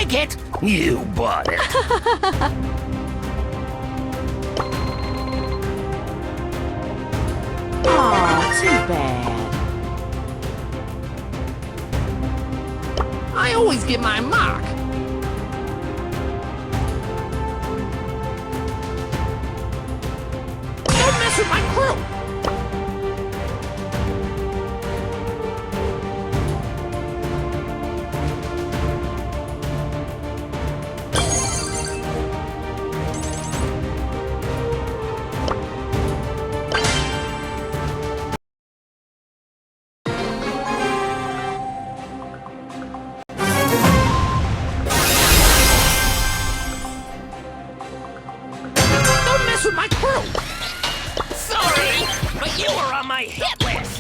take it. You bought it. Aw, too bad. I always get my mark. Don't mess with my crew. Don't mess with my crew. Sorry, but you were on my hit list.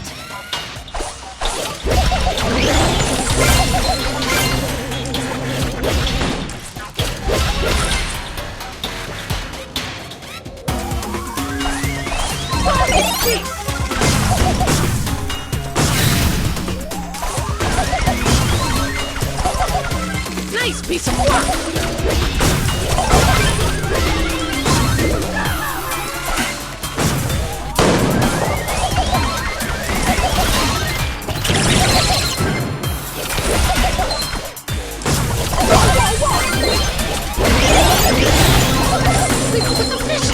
Nice piece of work. With the fish.